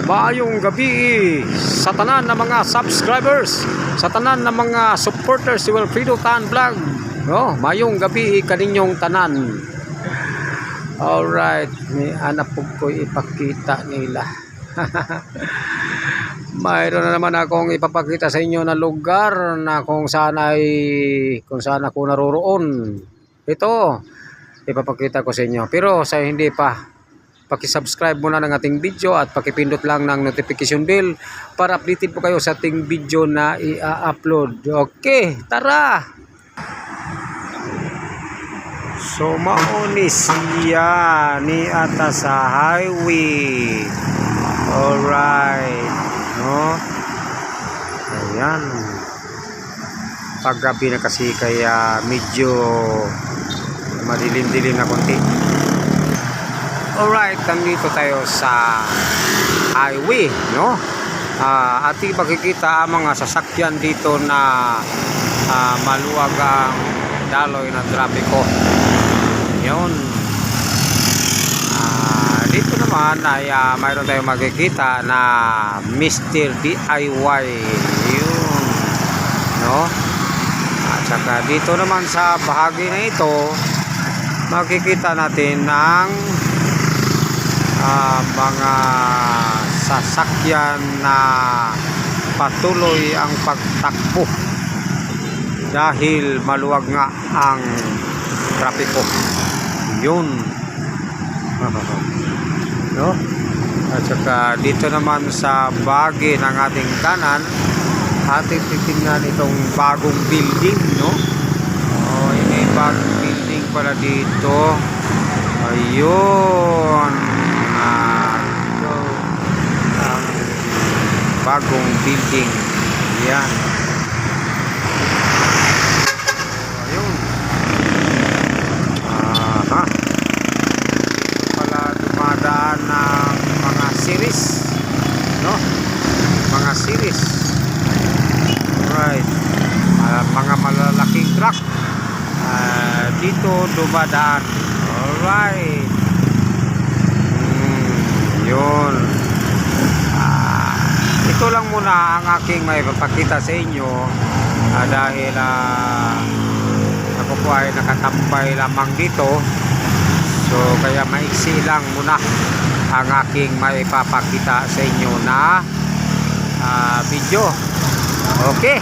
Maayong gabi sa tanan ng mga subscribers, sa tanan ng mga supporters si Wilfredo Tan Vlog. No, maayong gabi kaninyong tanan. Alright, may anak po ko ipakita nila. Mayroon na naman akong ipapakita sa inyo na lugar na kung saan ako naroroon. Ito, ipapakita ko sa inyo. Pero sa hindi pa, paki-subscribe muna ng ating video at pakipindot lang ng notification bell para updated po kayo sa ating video na i-upload. Okay, tara! So, mauni siya ni ata sa highway. Alright. No? Ayan. Paggabi na kasi kaya medyo madilim-dilim na konti. Alright, nandito tayo sa highway, no? Ating makikita ang mga sasakyan dito na maluwag ang daloy ng trapiko. Yun. Dito naman ay mayroon tayong makikita na Mr. DIY. Yun. No? At saka dito naman sa bahagi na ito, makikita natin ang mga sasakyan na patuloy ang pagtakbo dahil maluwag nga ang trapiko. Yun. No? At saka dito naman sa bahagi ng ating kanan, ating titingnan itong bagong building, no? May bagong building pala dito. Ayun. Ito ang bagong building. Yan. Ayun. Dito pala dumadaan ng mga series, no? Mga series. Alright. Mga malalaking truck dito dumadaan. Alright. Yun. Ito lang muna ang aking may papakita sa inyo dahil ako po ay nakatambay lamang dito. So kaya maiksi lang muna ang aking may papakita sa inyo na video. Okay.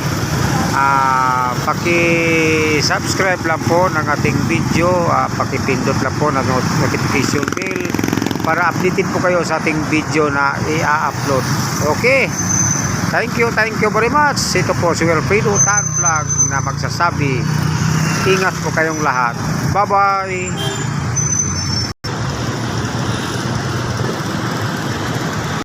Paki-subscribe lang po ng ating video, paki-pindot lang po ng notification bell para updated po kayo sa ating video na i-upload. Okay, thank you very much. Ito po si Wilfredo Tan Vlog na magsasabi, ingat po kayong lahat. Bye bye.